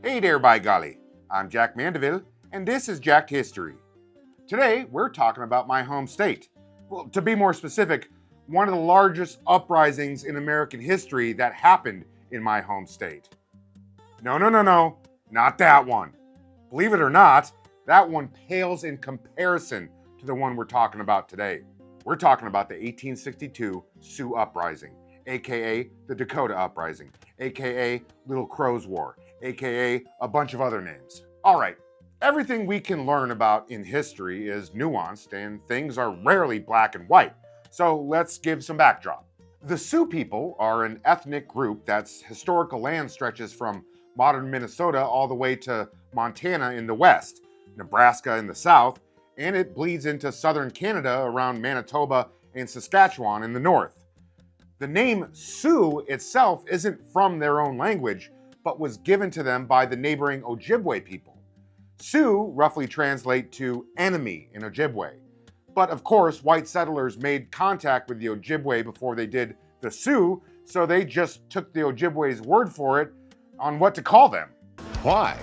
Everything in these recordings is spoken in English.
Hey there, by golly. I'm Jack Mandeville, and this is Jacked History. Today, we're talking about my home state. Well, to be more specific, one of the largest uprisings in American history that happened in my home state. No, not that one. Believe it or not, that one pales in comparison to the one we're talking about today. We're talking about the 1862 Sioux uprising, aka the Dakota uprising, aka Little Crow's War, aka a bunch of other names. All right, everything we can learn about in history is nuanced and things are rarely black and white, so let's give some backdrop. The Sioux people are an ethnic group that's historical land stretches from modern Minnesota all the way to Montana in the west, Nebraska in the south, and it bleeds into southern Canada around Manitoba and Saskatchewan in the north. The name Sioux itself isn't from their own language, but was given to them by the neighboring Ojibwe people. Sioux roughly translate to enemy in Ojibwe. But of course, white settlers made contact with the Ojibwe before they did the Sioux, so they just took the Ojibwe's word for it on what to call them. Why?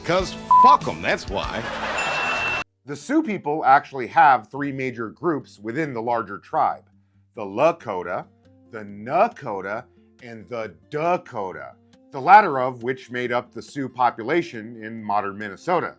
Because fuck them, that's why. The Sioux people actually have three major groups within the larger tribe: the Lakota, the Nakota, and the Dakota, the latter of which made up the Sioux population in modern Minnesota.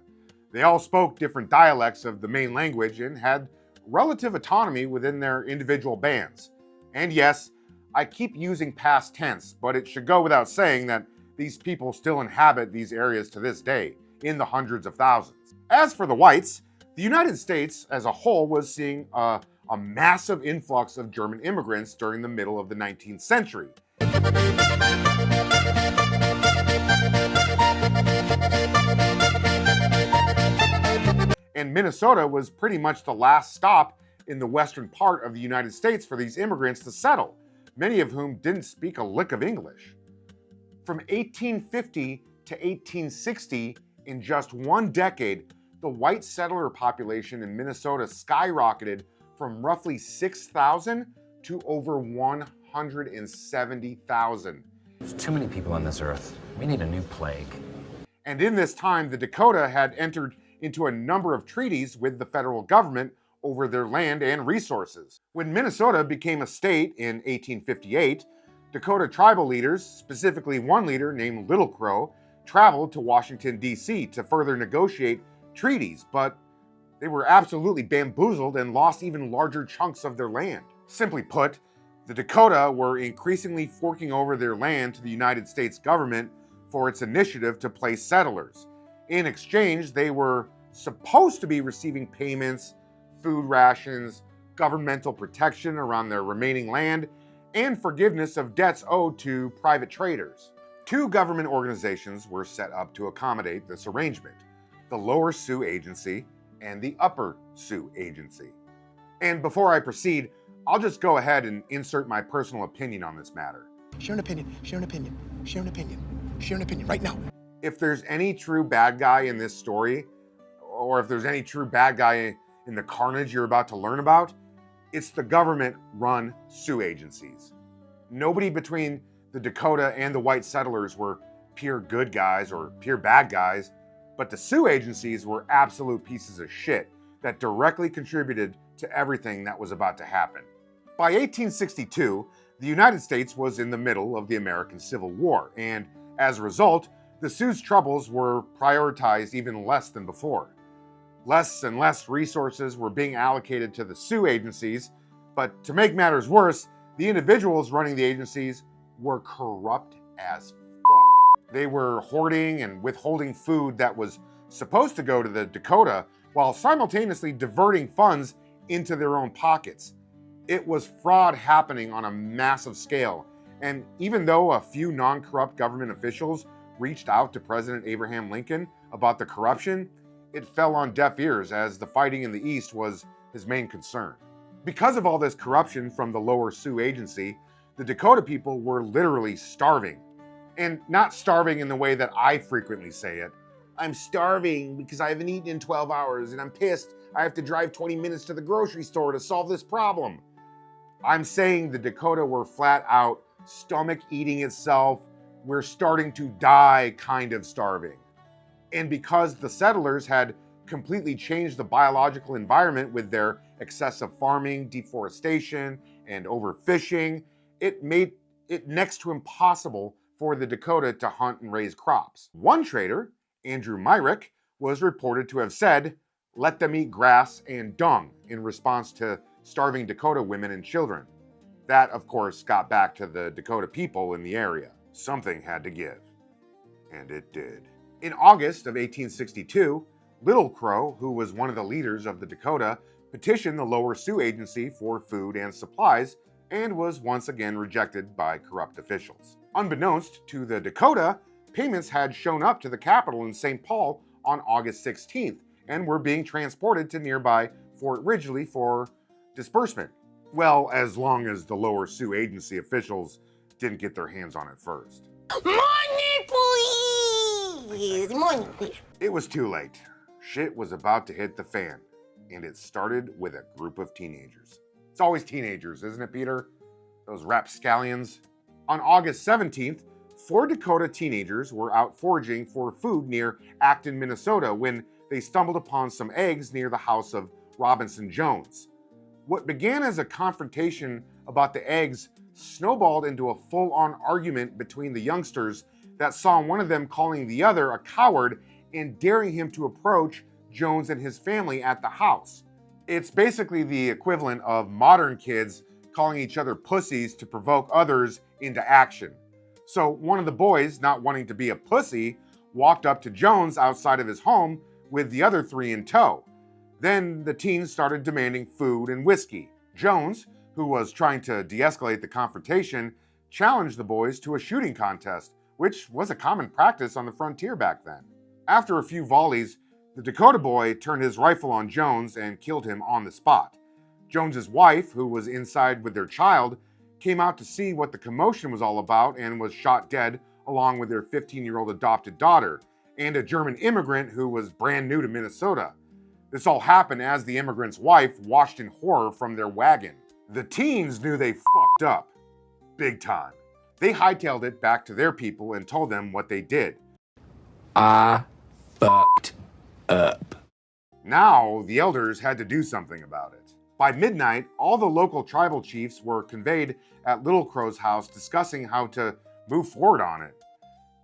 They all spoke different dialects of the main language and had relative autonomy within their individual bands. And yes, I keep using past tense, but it should go without saying that these people still inhabit these areas to this day, in the hundreds of thousands. As for the whites, the United States as a whole was seeing a massive influx of German immigrants during the middle of the 19th century. And Minnesota was pretty much the last stop in the western part of the United States for these immigrants to settle, many of whom didn't speak a lick of English. From 1850 to 1860, in just one decade, the white settler population in Minnesota skyrocketed from roughly 6,000 to over 170,000. There's too many people on this earth. We need a new plague. And in this time, the Dakota had entered into a number of treaties with the federal government over their land and resources. When Minnesota became a state in 1858, Dakota tribal leaders, specifically one leader named Little Crow, traveled to Washington, D.C. to further negotiate treaties, but they were absolutely bamboozled and lost even larger chunks of their land. Simply put, the Dakota were increasingly forking over their land to the United States government for its initiative to place settlers. In exchange, they were supposed to be receiving payments, food rations, governmental protection around their remaining land, and forgiveness of debts owed to private traders. Two government organizations were set up to accommodate this arrangement: the Lower Sioux Agency and the Upper Sioux Agency. And before I proceed, I'll just go ahead and insert my personal opinion on this matter. Share an opinion right now. If there's any true bad guy in this story, or if there's any true bad guy in the carnage you're about to learn about, it's the government-run Sioux agencies. Nobody between the Dakota and the white settlers were pure good guys or pure bad guys, but the Sioux agencies were absolute pieces of shit that directly contributed to everything that was about to happen. By 1862, the United States was in the middle of the American Civil War, and as a result, the Sioux's troubles were prioritized even less than before. Less and less resources were being allocated to the Sioux agencies, but to make matters worse, the individuals running the agencies were corrupt as fuck. They were hoarding and withholding food that was supposed to go to the Dakota while simultaneously diverting funds into their own pockets. It was fraud happening on a massive scale, and even though a few non-corrupt government officials reached out to President Abraham Lincoln about the corruption, it fell on deaf ears as the fighting in the East was his main concern. Because of all this corruption from the Lower Sioux Agency, the Dakota people were literally starving. And not starving in the way that I frequently say it. I'm starving because I haven't eaten in 12 hours and I'm pissed I have to drive 20 minutes to the grocery store to solve this problem. I'm saying the Dakota were flat out stomach eating itself, we're starting to die kind of starving. And because the settlers had completely changed the biological environment with their excessive farming, deforestation, and overfishing, it made it next to impossible for the Dakota to hunt and raise crops. One trader, Andrew Myrick, was reported to have said, "Let them eat grass and dung," in response to starving Dakota women and children. That, of course, got back to the Dakota people in the area. Something had to give. And it did. In August of 1862, Little Crow, who was one of the leaders of the Dakota, petitioned the Lower Sioux Agency for food and supplies and was once again rejected by corrupt officials. Unbeknownst to the Dakota, payments had shown up to the capital in St. Paul on August 16th and were being transported to nearby Fort Ridgely for disbursement. Well, as long as the Lower Sioux Agency officials didn't get their hands on it first. Money, please! Money, please. It was too late. Shit was about to hit the fan, and it started with a group of teenagers. It's always teenagers, isn't it, Peter? Those rapscallions. On August 17th, 4 Dakota teenagers were out foraging for food near Acton, Minnesota, when they stumbled upon some eggs near the house of Robinson Jones. What began as a confrontation about the eggs snowballed into a full-on argument between the youngsters that saw one of them calling the other a coward and daring him to approach Jones and his family at the house. It's basically the equivalent of modern kids calling each other pussies to provoke others into action. So one of the boys, not wanting to be a pussy, walked up to Jones outside of his home with the other 3 in tow. Then the teens started demanding food and whiskey. Jones, who was trying to de-escalate the confrontation, challenged the boys to a shooting contest, which was a common practice on the frontier back then. After a few volleys, the Dakota boy turned his rifle on Jones and killed him on the spot. Jones's wife, who was inside with their child, came out to see what the commotion was all about and was shot dead along with their 15-year-old adopted daughter and a German immigrant who was brand new to Minnesota. This all happened as the immigrant's wife watched in horror from their wagon. The teens knew they fucked up. Big time. They hightailed it back to their people and told them what they did. I fucked up. Now, the elders had to do something about it. By midnight, all the local tribal chiefs were conveyed at Little Crow's house discussing how to move forward on it.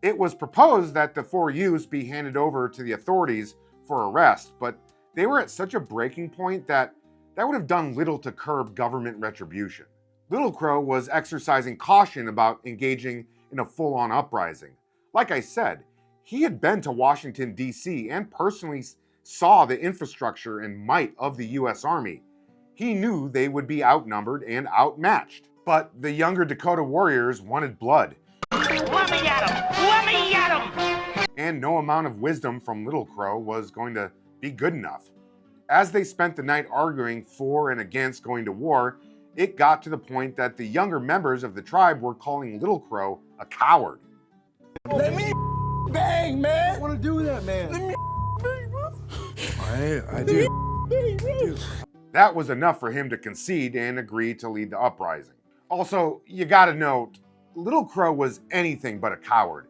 It was proposed that the 4 youths be handed over to the authorities for arrest, but they were at such a breaking point that would have done little to curb government retribution. Little Crow was exercising caution about engaging in a full-on uprising. Like I said, he had been to Washington, D.C. and personally saw the infrastructure and might of the U.S. Army. He knew they would be outnumbered and outmatched. But the younger Dakota warriors wanted blood. Let me at him! Let me at him! And no amount of wisdom from Little Crow was going to be good enough. As they spent the night arguing for and against going to war, it got to the point that the younger members of the tribe were calling Little Crow a coward. Let me bang, man. I want to do that, man. Let me bang, bro. I do. That was enough for him to concede and agree to lead the uprising. Also, you gotta note, Little Crow was anything but a coward.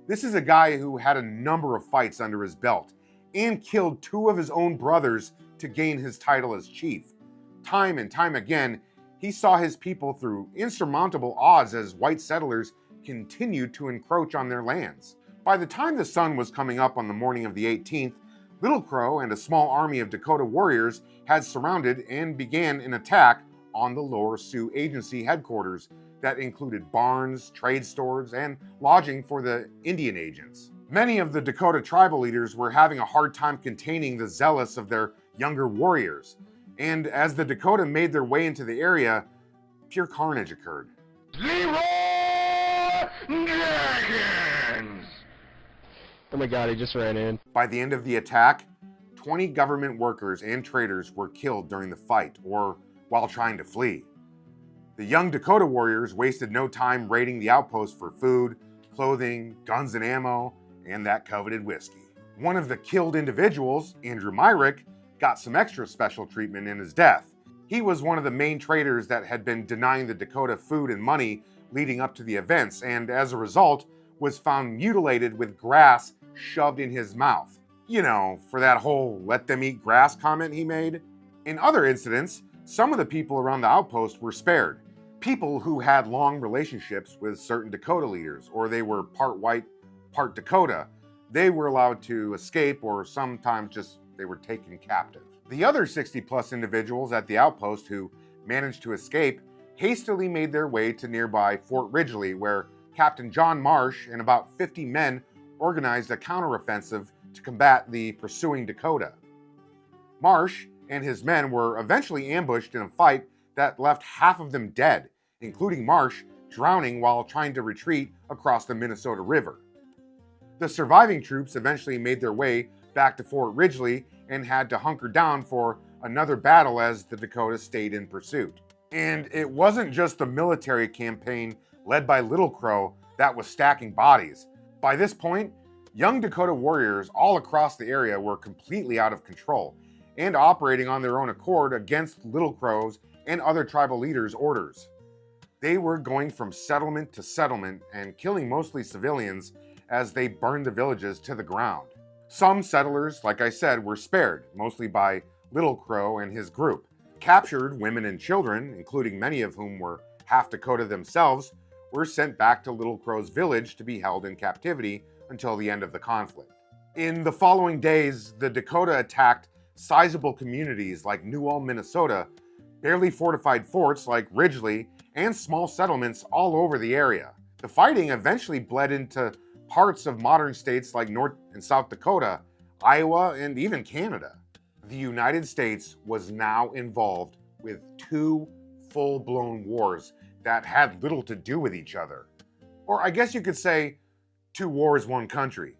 This is a guy who had a number of fights under his belt and killed 2 of his own brothers to gain his title as chief. Time and time again, he saw his people through insurmountable odds as white settlers continued to encroach on their lands. By the time the sun was coming up on the morning of the 18th, Little Crow and a small army of Dakota warriors had surrounded and began an attack on the Lower Sioux Agency headquarters that included barns, trade stores, and lodging for the Indian agents. Many of the Dakota tribal leaders were having a hard time containing the zealous of their younger warriors, and as the Dakota made their way into the area, pure carnage occurred. Zero dragons! Oh my god, he just ran in. By the end of the attack, 20 government workers and traders were killed during the fight or while trying to flee. The young Dakota warriors wasted no time raiding the outpost for food, clothing, guns and ammo, and that coveted whiskey. One of the killed individuals, Andrew Myrick, got some extra special treatment in his death. He was one of the main traders that had been denying the Dakota food and money leading up to the events, and as a result, was found mutilated with grass shoved in his mouth. You know, for that whole let them eat grass comment he made. In other incidents, some of the people around the outpost were spared. People who had long relationships with certain Dakota leaders, or they were part white, part Dakota, they were allowed to escape, or sometimes just they were taken captive. The other 60+ individuals at the outpost who managed to escape hastily made their way to nearby Fort Ridgely, where Captain John Marsh and about 50 men organized a counteroffensive to combat the pursuing Dakota. Marsh and his men were eventually ambushed in a fight that left half of them dead, including Marsh drowning while trying to retreat across the Minnesota River. The surviving troops eventually made their way back to Fort Ridgely and had to hunker down for another battle as the Dakota stayed in pursuit. And it wasn't just the military campaign led by Little Crow that was stacking bodies. By this point, young Dakota warriors all across the area were completely out of control and operating on their own accord against Little Crow's and other tribal leaders' orders. They were going from settlement to settlement and killing mostly civilians as they burned the villages to the ground. Some settlers, like I said, were spared, mostly by Little Crow and his group. Captured women and children, including many of whom were half Dakota themselves, were sent back to Little Crow's village to be held in captivity until the end of the conflict. In the following days, the Dakota attacked sizable communities like New Ulm, Minnesota, barely fortified forts like Ridgely, and small settlements all over the area. The fighting eventually bled into parts of modern states like North and South Dakota, Iowa, and even Canada. The United States was now involved with 2 full-blown wars that had little to do with each other. Or I guess you could say 2 wars, 1 country.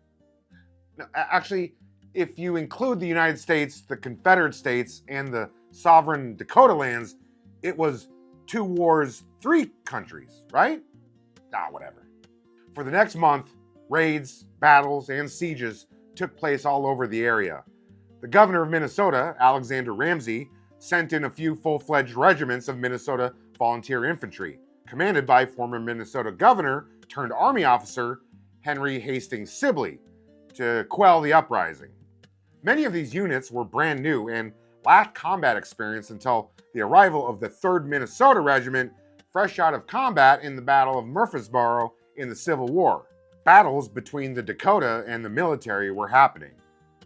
Now, actually, if you include the United States, the Confederate States, and the sovereign Dakota lands, it was 2 wars, 3 countries, right? Whatever. For the next month, raids, battles, and sieges took place all over the area. The governor of Minnesota, Alexander Ramsey, sent in a few full-fledged regiments of Minnesota Volunteer Infantry, commanded by former Minnesota governor turned Army officer Henry Hastings Sibley, to quell the uprising. Many of these units were brand new and lacked combat experience until the arrival of the 3rd Minnesota Regiment, fresh out of combat in the Battle of Murfreesboro in the Civil War. Battles between the Dakota and the military were happening.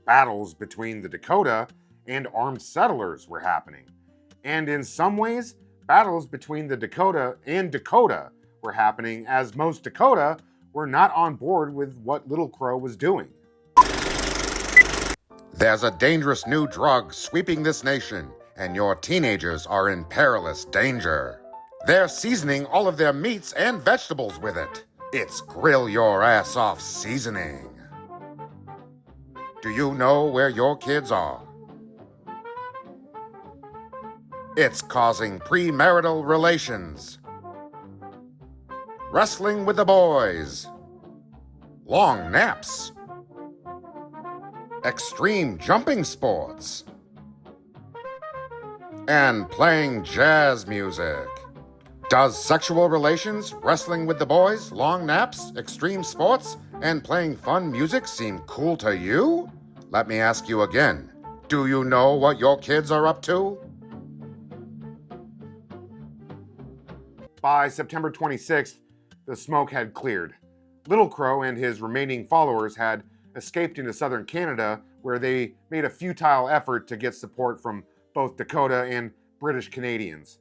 Battles between the Dakota and armed settlers were happening. And in some ways, battles between the Dakota and Dakota were happening, as most Dakota were not on board with what Little Crow was doing. There's a dangerous new drug sweeping this nation, and your teenagers are in perilous danger. They're seasoning all of their meats and vegetables with it. It's grill your ass off seasoning. Do you know where your kids are? It's causing premarital relations, wrestling with the boys, long naps, extreme jumping sports, and playing jazz music. Does sexual relations, wrestling with the boys, long naps, extreme sports, and playing fun music seem cool to you? Let me ask you again. Do you know what your kids are up to? By September 26th, the smoke had cleared. Little Crow and his remaining followers had escaped into southern Canada, where they made a futile effort to get support from both Dakota and British Canadians.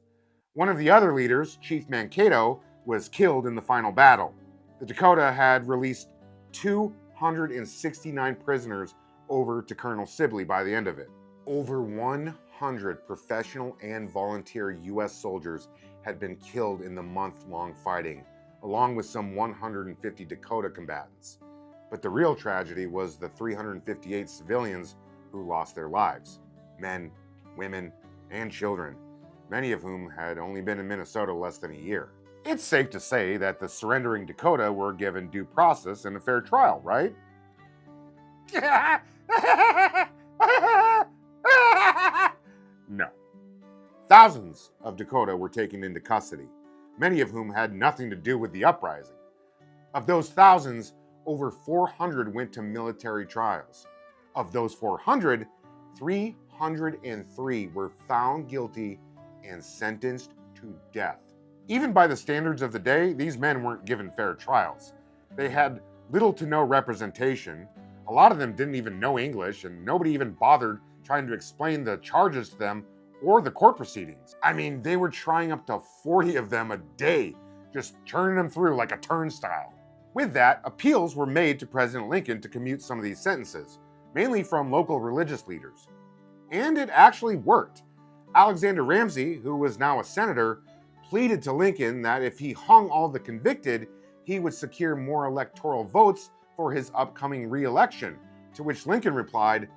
One of the other leaders, Chief Mankato, was killed in the final battle. The Dakota had released 269 prisoners over to Colonel Sibley by the end of it. Over 100 professional and volunteer U.S. soldiers had been killed in the month-long fighting, along with some 150 Dakota combatants. But the real tragedy was the 358 civilians who lost their lives. Men, women, and children, many of whom had only been in Minnesota less than a year. It's safe to say that the surrendering Dakota were given due process and a fair trial, right? No. Thousands of Dakota were taken into custody, many of whom had nothing to do with the uprising. Of those thousands, over 400 went to military trials. Of those 400, 303 were found guilty and sentenced to death. Even by the standards of the day, these men weren't given fair trials. They had little to no representation. A lot of them didn't even know English, and nobody even bothered trying to explain the charges to them or the court proceedings. I mean, they were trying up to 40 of them a day, just turning them through like a turnstile. With that, appeals were made to President Lincoln to commute some of these sentences, mainly from local religious leaders. And it actually worked. Alexander Ramsey, who was now a senator, pleaded to Lincoln that if he hung all the convicted, he would secure more electoral votes for his upcoming re-election, to which Lincoln replied,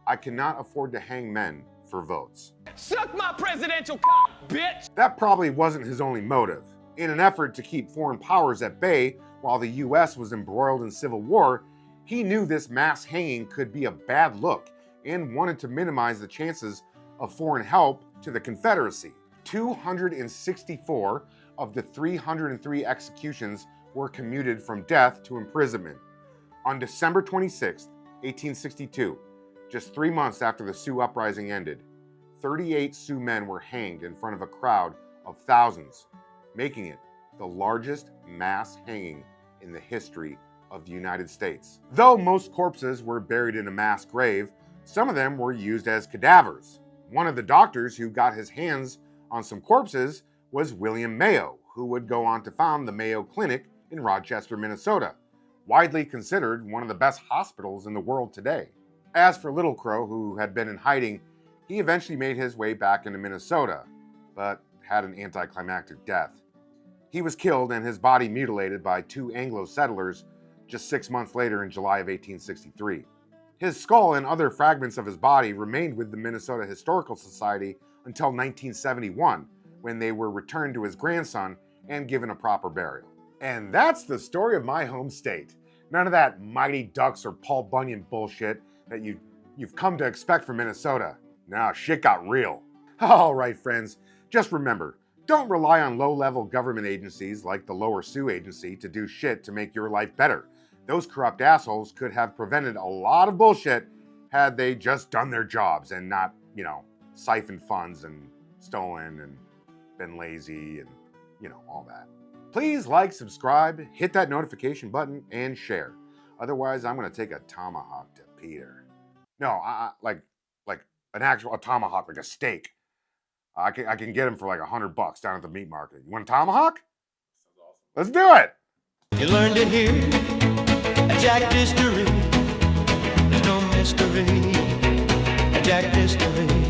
"I cannot afford to hang men for votes." Suck my presidential cock, bitch! That probably wasn't his only motive. In an effort to keep foreign powers at bay while the US was embroiled in civil war, he knew this mass hanging could be a bad look and wanted to minimize the chances of foreign help to the Confederacy. 264 of the 303 executions were commuted from death to imprisonment. On December 26, 1862, just 3 months after the Sioux uprising ended, 38 Sioux men were hanged in front of a crowd of thousands, making it the largest mass hanging in the history of the United States. Though most corpses were buried in a mass grave, some of them were used as cadavers. One of the doctors who got his hands on some corpses was William Mayo, who would go on to found the Mayo Clinic in Rochester, Minnesota, widely considered one of the best hospitals in the world today. As for Little Crow, who had been in hiding, he eventually made his way back into Minnesota, but had an anticlimactic death. He was killed and his body mutilated by 2 Anglo settlers just 6 months later in July of 1863. His skull and other fragments of his body remained with the Minnesota Historical Society until 1971, when they were returned to his grandson and given a proper burial. And that's the story of my home state. None of that Mighty Ducks or Paul Bunyan bullshit that you've come to expect from Minnesota. Nah, shit got real. All right, friends, just remember, don't rely on low-level government agencies like the Lower Sioux Agency to do shit to make your life better. Those corrupt assholes could have prevented a lot of bullshit had they just done their jobs and not, siphoned funds and stolen and been lazy and, all that. Please like, subscribe, hit that notification button, and share. Otherwise, I'm going to take a tomahawk to Peter. No, like an actual tomahawk, like a steak. I can get him for like $100 down at the meat market. You want a tomahawk? Let's do it. You learned it here at Jack Distillery. There's no mystery at Jack Distillery.